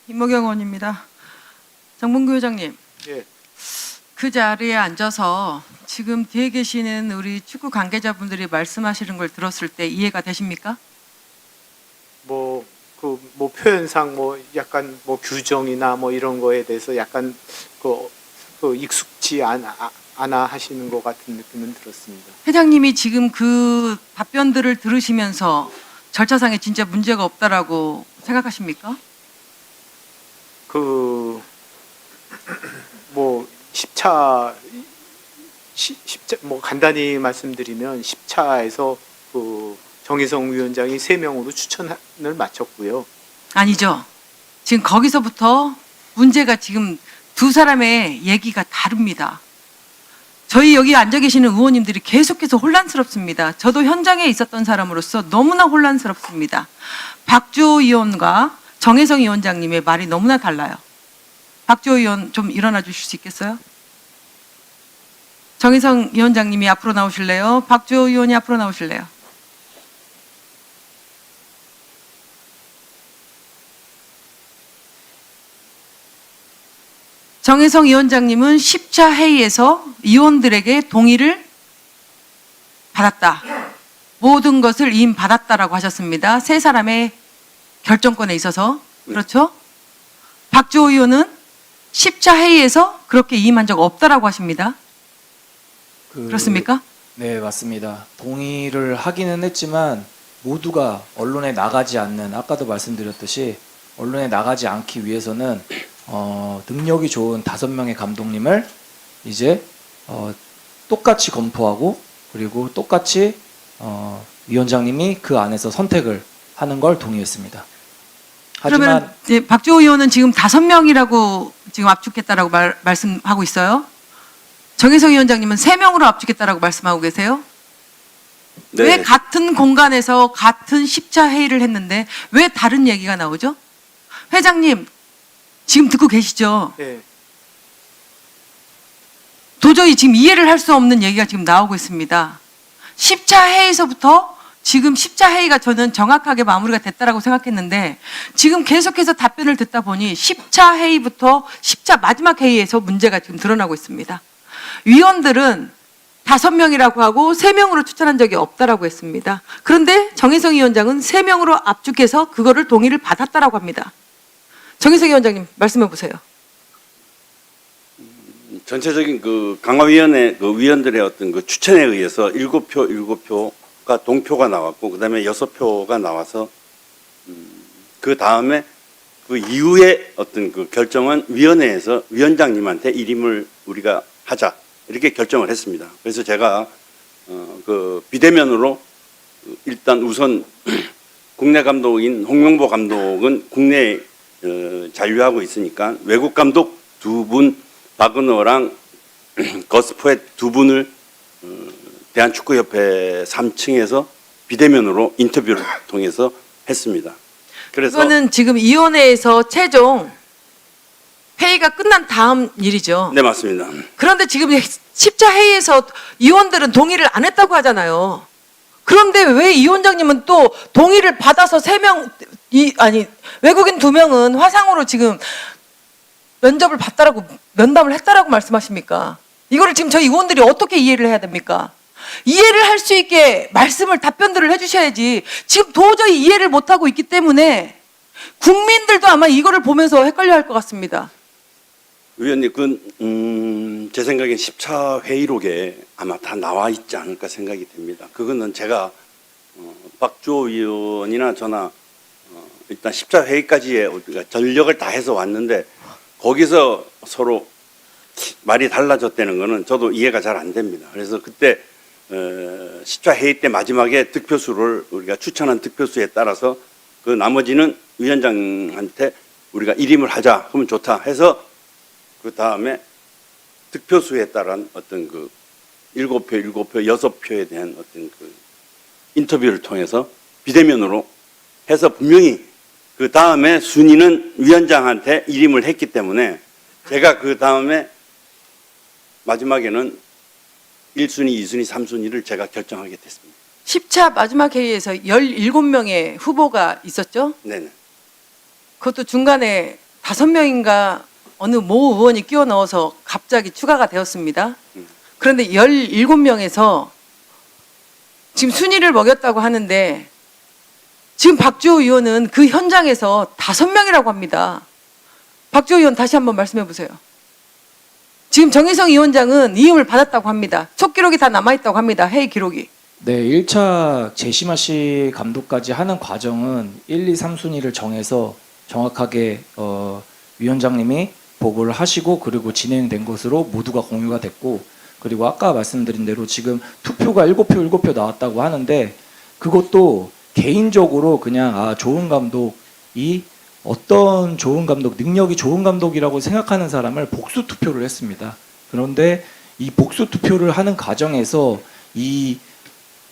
임모경 의원입니다. 정봉규 회장님, 예. 그 자리에 앉아서 지금 뒤에 계시는 우리 축구 관계자분들이 말씀하시는 걸 들었을 때 이해가 되십니까? 뭐 표현상 약간 규정이나 이런 거에 대해서 약간 익숙지 않아 하시는 것 같은 느낌은 들었습니다. 회장님이 지금 그 답변들을 들으시면서 절차상에 진짜 문제가 없다라고 생각하십니까?10차 간단히 말씀드리면 10차에서 정혜성 위원장이 3명으로 추천을 마쳤고요. 아니죠. 지금 거기서부터 문제가 지금 두 사람의 얘기가 다릅니다. 저희 여기 앉아 계시는 의원님들이 계속해서 혼란스럽습니다. 저도 현장에 있었던 사람으로서 너무나 혼란스럽습니다. 박주호 의원과 정혜성 위원장님의 말이 너무나 달라요. 박주호 의원 좀 일어나 주실 수 있겠어요? 정혜성 위원장님이 앞으로 나오실래요? 박주호 의원이 앞으로 나오실래요? 정혜성 위원장님은 10차 회의에서 의원들에게 동의를 받았다. 모든 것을 이임받았다라고 하셨습니다. 세 사람의 결정권에 있어서. 그렇죠? 박주호 의원은 10차 회의에서 그렇게 이임한 적 없다라고 하십니다. 그렇습니까? 네, 맞습니다. 동의를 하기는 했지만 모두가 언론에 나가지 않는, 아까도 말씀드렸듯이 언론에 나가지 않기 위해서는 능력이 좋은 5명의 감독님을 이제 똑같이 검토하고, 그리고 똑같이 위원장님이 그 안에서 선택을 하는 걸 동의했습니다. 그러면 박주호 의원은 지금 5명이라고 지금 압축했다라고 말씀하고 있어요. 정혜성 위원장님은 3명으로 압축했다라고 말씀하고 계세요. 네. 왜 같은 공간에서 같은 10차 회의를 했는데 왜 다른 얘기가 나오죠? 회장님 지금 듣고 계시죠? 예. 도저히 지금 이해를 할 수 없는 얘기가 지금 나오고 있습니다. 10차 회의에서부터 지금 10차 회의가 저는 정확하게 마무리가 됐다라고 생각했는데 지금 계속해서 답변을 듣다 보니 10차 회의부터 10차 마지막 회의에서 문제가 지금 드러나고 있습니다. 위원들은 5명이라고 하고 3명으로 추천한 적이 없다라고 했습니다. 그런데 정혜성 위원장은 3명으로 압축해서 그거를 동의를 받았다라고 합니다. 정혜성 위원장님 말씀해 보세요. 전체적인 그 강화위원회 위원들의 어떤 그 추천에 의해서 7표가 동표가 나왔고, 그다음에 6표가 나와서 그 다음에 그 이후에 어떤 그 결정은 위원회에서 위원장님한테 일임을 우리가 하자 이렇게 결정을 했습니다. 그래서 제가 그 비대면으로 일단 우선 국내 감독인 홍명보 감독은 국내에 잔류하고 있으니까 외국 감독 2분 박은호랑 거스포의 2분을 대한축구협회 3층에서 비대면으로 인터뷰를 통해서 했습니다. 그래서 이거는 지금 위원회에서 최종 회의가 끝난 다음 일이죠. 네, 맞습니다. 그런데 지금 10차 회의에서 위원들은 동의를 안 했다고 하잖아요. 그런데 왜 이 위원장님은 또 동의를 받아서 3명, 외국인 2명은 화상으로 지금 면접을 봤다라고, 면담을 했다라고 말씀하십니까? 이거를 지금 저희 의원들이 어떻게 이해를 해야 됩니까? 이해를 할 수 있게 답변들을 해주셔야지. 지금 도저히 이해를 못하고 있기 때문에 국민들도 아마 이거를 보면서 헷갈려 할 것 같습니다. 의원님, 제 생각엔 10차 회의록에 아마 다 나와 있지 않을까 생각이 됩니다. 그거는 제가 박주호 의원이나 저나 일단 10차 회의까지의 우리가 전력을 다해서 왔는데 거기서 서로 말이 달라졌다는 거는 저도 이해가 잘 안 됩니다. 그래서 그때 10차 회의 때 마지막에 득표수를 우리가 추천한 득표수에 따라서 그 나머지는 위원장한테 우리가 일임을 하자 하면 좋다 해서 그 다음에 득표수에 따른 어떤 그 7표, 6표에 대한 어떤 그 인터뷰를 통해서 비대면으로 해서 분명히 그 다음에 순위는 위원장한테 일임을 했기 때문에 제가 그 다음에 마지막에는 1순위, 2순위, 3순위를 제가 결정하게 됐습니다. 10차 마지막 회의에서 17명의 후보가 있었죠? 네네. 그것도 중간에 5명인가 어느 모 의원이 끼워 넣어서 갑자기 추가가 되었습니다. 그런데 17명에서 지금 순위를 먹였다고 하는데 지금 박주호 의원은 그 현장에서 5명이라고 합니다. 박주호 의원 다시 한번 말씀해 보세요. 지금 정의성 위원장은 이임을 받았다고 합니다. 속기록이 다 남아있다고 합니다. 회의 기록이. 네, 1차 제시마 씨 감독까지 하는 과정은 1, 2, 3순위를 정해서 정확하게 위원장님이 보고를 하시고 그리고 진행된 것으로 모두가 공유가 됐고, 그리고 아까 말씀드린 대로 지금 투표가 7표 나왔다고 하는데 그것도 개인적으로 그냥 좋은 감독이 어떤 좋은 감독, 능력이 좋은 감독이라고 생각하는 사람을 복수 투표를 했습니다. 그런데 이 복수 투표를 하는 과정에서 이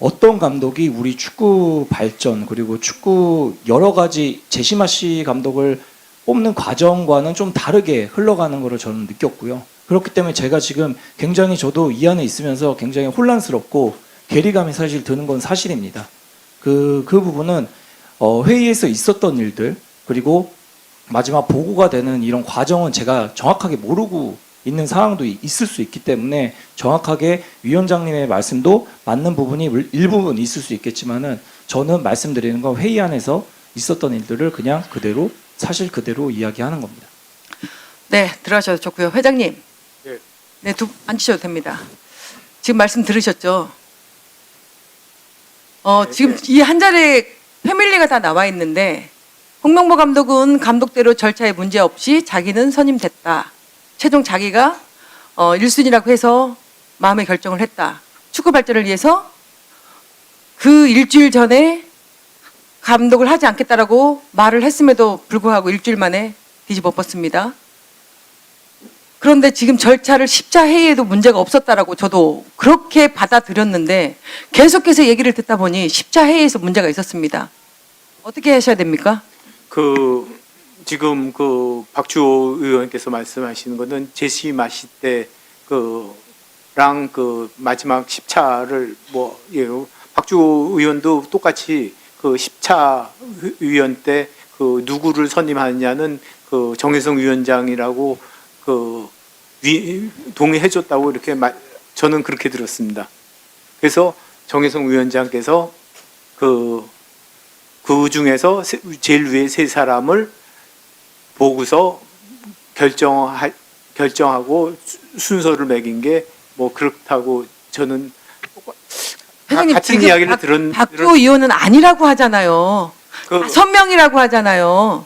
어떤 감독이 우리 축구 발전 그리고 축구 여러 가지 제시마 씨 감독을 뽑는 과정과는 좀 다르게 흘러가는 것을 저는 느꼈고요. 그렇기 때문에 제가 지금 굉장히 저도 이 안에 있으면서 굉장히 혼란스럽고 괴리감이 사실 드는 건 사실입니다. 그 부분은 회의에서 있었던 일들 그리고 마지막 보고가 되는 이런 과정은 제가 정확하게 모르고 있는 상황도 있을 수 있기 때문에 정확하게 위원장님의 말씀도 맞는 부분이 일부분 있을 수 있겠지만은 저는 말씀드리는 건 회의 안에서 있었던 일들을 그냥 그대로 사실 그대로 이야기하는 겁니다. 네, 들어가셔도 좋고요. 회장님. 네. 네, 앉으셔도 됩니다. 지금 말씀 들으셨죠? 지금 이 한 자리에 패밀리가 다 나와 있는데 홍명보 감독은 감독대로 절차에 문제 없이 자기는 선임됐다. 최종 자기가 1순위라고 해서 마음의 결정을 했다. 축구 발전을 위해서 그 일주일 전에 감독을 하지 않겠다라고 말을 했음에도 불구하고 일주일 만에 뒤집어 엎었습니다. 그런데 지금 절차를 10차 회의에도 문제가 없었다라고 저도 그렇게 받아들였는데 계속해서 얘기를 듣다 보니 10차 회의에서 문제가 있었습니다. 어떻게 하셔야 됩니까? 지금 박주호 의원께서 말씀하시는 거는 제시마 씨 때 랑 마지막 10차를 박주호 의원도 똑같이 10차 위원 때 누구를 선임하느냐는 정혜성 위원장이라고 동의해줬다고 이렇게 저는 그렇게 들었습니다. 그래서 정혜성 위원장께서 그 중에서 제일 위에 3사람을 보고서 결정하고 순서를 매긴 게 그렇다고 저는 회장님, 같은 지금 이야기를 박주호 의원은 아니라고 하잖아요. 5명이라고 하잖아요.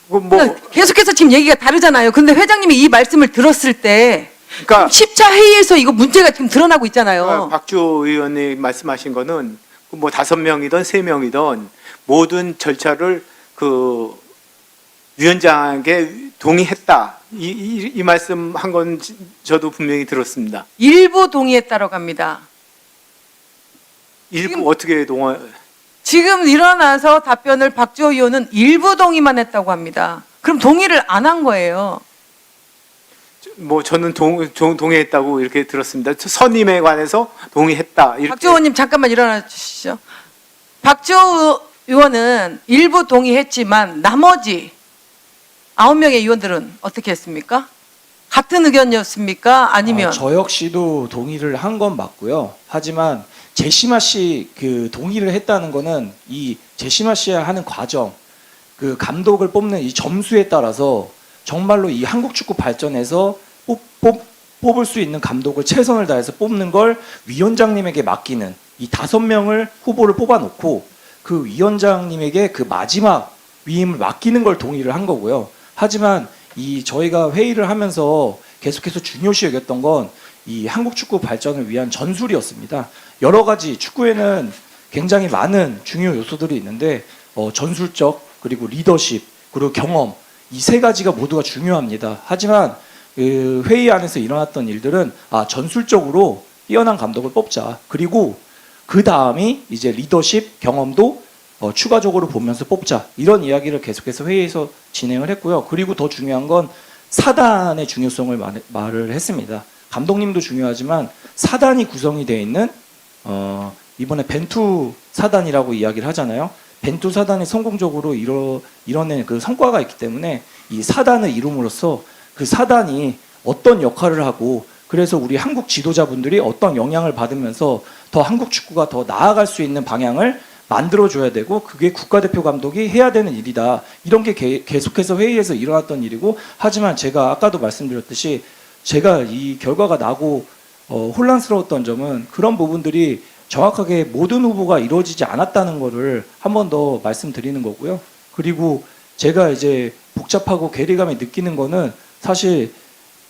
그러니까 계속해서 지금 얘기가 다르잖아요. 근데 회장님이 이 말씀을 들었을 때 그러니까 10차 회의에서 이거 문제가 지금 드러나고 있잖아요. 박주호 의원이 말씀하신 거는 5명이든 3명이든 모든 절차를 위원장에게 동의했다. 이 말씀한 건 저도 분명히 들었습니다. 일부 동의했다고 합니다. 일부 지금- 어떻게 지금 일어나서 답변을 박주호 의원은 일부 동의만 했다고 합니다. 그럼 동의를 안 한 거예요. 저는 동의했다고 이렇게 들었습니다. 선임에 관해서 동의했다. 이렇게. 박주호 의원님 잠깐만 일어나 주시죠. 박주호 의원은 일부 동의했지만 나머지 9명의 의원들은 어떻게 했습니까? 같은 의견이었습니까? 아니면 저 역시도 동의를 한 건 맞고요. 하지만 제시마 씨 동의를 했다는 거는 이 제시마 씨가 하는 과정, 감독을 뽑는 이 점수에 따라서 정말로 이 한국 축구 발전에서 뽑을 수 있는 감독을 최선을 다해서 뽑는 걸 위원장님에게 맡기는 이 5명을 후보를 뽑아놓고 그 위원장님에게 그 마지막 위임을 맡기는 걸 동의를 한 거고요. 하지만 저희가 회의를 하면서 계속해서 중요시 여겼던 건 이 한국 축구 발전을 위한 전술이었습니다. 여러 가지 축구에는 굉장히 많은 중요 요소들이 있는데 전술적 그리고 리더십 그리고 경험 이 3가지가 모두가 중요합니다. 하지만 회의 안에서 일어났던 일들은 전술적으로 뛰어난 감독을 뽑자. 그리고 그 다음이 이제 리더십 경험도 추가적으로 보면서 뽑자. 이런 이야기를 계속해서 회의에서 진행을 했고요. 그리고 더 중요한 건 사단의 중요성을 말을 했습니다. 감독님도 중요하지만 사단이 구성이 되어 있는 이번에 벤투 사단이라고 이야기를 하잖아요. 벤투 사단이 성공적으로 이뤄낸 그 성과가 있기 때문에 이 사단을 이룸으로써 그 사단이 어떤 역할을 하고 그래서 우리 한국 지도자분들이 어떤 영향을 받으면서 더 한국 축구가 더 나아갈 수 있는 방향을 만들어줘야 되고 그게 국가대표 감독이 해야 되는 일이다. 이런 게 계속해서 회의에서 일어났던 일이고 하지만 제가 아까도 말씀드렸듯이 제가 이 결과가 나고 혼란스러웠던 점은 그런 부분들이 정확하게 모든 후보가 이루어지지 않았다는 거를 한 번 더 말씀드리는 거고요. 그리고 제가 이제 복잡하고 괴리감이 느끼는 거는 사실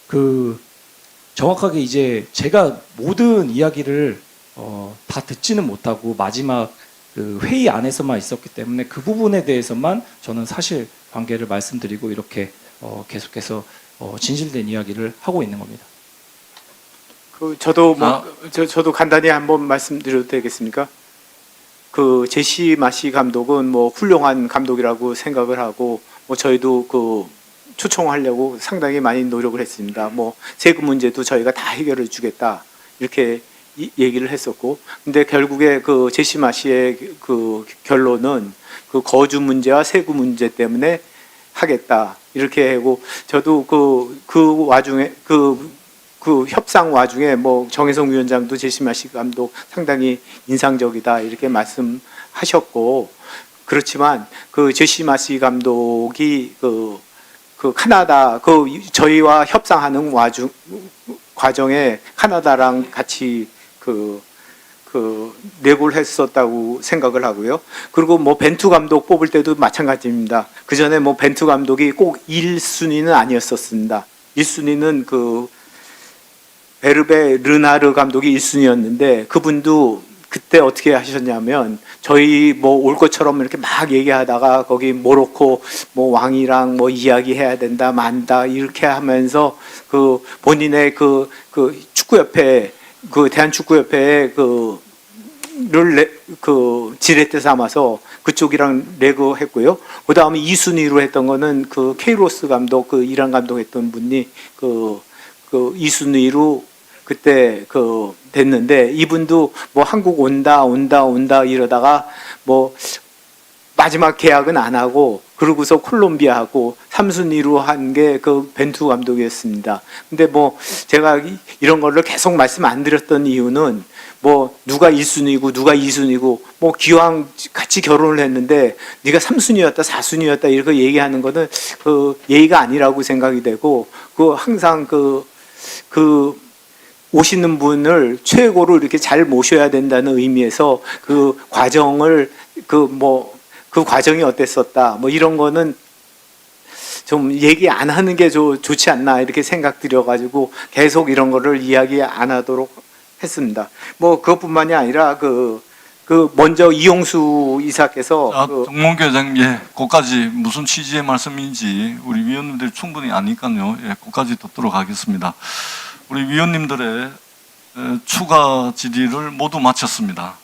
그 정확하게 이제 제가 모든 이야기를 다 듣지는 못하고 마지막 그 회의 안에서만 있었기 때문에 그 부분에 대해서만 저는 사실 관계를 말씀드리고 이렇게 계속해서 진실된 이야기를 하고 있는 겁니다. 저도 저도 간단히 한번 말씀드려도 되겠습니까? 그 제시 마시 감독은 뭐 훌륭한 감독이라고 생각을 하고 뭐 저희도 그 초청하려고 상당히 많이 노력을 했습니다. 뭐 세금 문제도 저희가 다 해결해 주겠다 이렇게 얘기를 했었고, 근데 결국에 그 제시 마시의 그 결론은 그 거주 문제와 세금 문제 때문에 하겠다 이렇게 하고, 저도 그 와중에 그 협상 와중에 뭐 정혜성 위원장도 제시 마시 감독 상당히 인상적이다 이렇게 말씀하셨고, 그렇지만 그 제시 마시 감독이 그 카나다 저희와 협상하는 과정에 카나다랑 같이 내고를 했었다고 생각을 하고요. 그리고 뭐 벤투 감독 뽑을 때도 마찬가지입니다. 그 전에 뭐 벤투 감독이 꼭 1순위는 아니었었습니다. 1순위는 그 베르베 르나르 감독이 1순위였는데 그분도 그때 어떻게 하셨냐면 저희 뭐 올 것처럼 이렇게 막 얘기하다가 거기 모로코 뭐 왕이랑 뭐 이야기해야 된다 만다 이렇게 하면서 그 본인의 그 축구협회 그 대한축구협회에 지렛대 삼아서 그쪽이랑 레그했고요. 그 다음에 2순위로 했던 거는 그 케이로스 감독 그 이란 감독 했던 분이 그 2순위로 그때 됐는데, 이분도 뭐 한국 온다 이러다가 뭐 마지막 계약은 안 하고 그러고서 콜롬비아하고 3순위로 한 게 그 벤투 감독이었습니다. 근데 뭐 제가 이런 거를 계속 말씀 안 드렸던 이유는 뭐 누가 1순위고 누가 2순위고 뭐 기왕 같이 결혼을 했는데 네가 3순위였다 4순위였다 이렇게 얘기하는 거는 그 예의가 아니라고 생각이 되고, 그 항상 오시는 분을 최고로 이렇게 잘 모셔야 된다는 의미에서 그 과정을 그 과정이 어땠었다 뭐 이런 거는 좀 얘기 안 하는 게 좋지 않나 이렇게 생각 들여가지고 계속 이런 거를 이야기 안 하도록 했습니다. 뭐 그것뿐만이 아니라 먼저 이용수 이사께서 정몽규 회장님, 예, 그까지 무슨 취지의 말씀인지 우리 위원님들이 충분히 아니까요. 예, 그까지 듣도록 하겠습니다. 우리 위원님들의 추가 질의를 모두 마쳤습니다.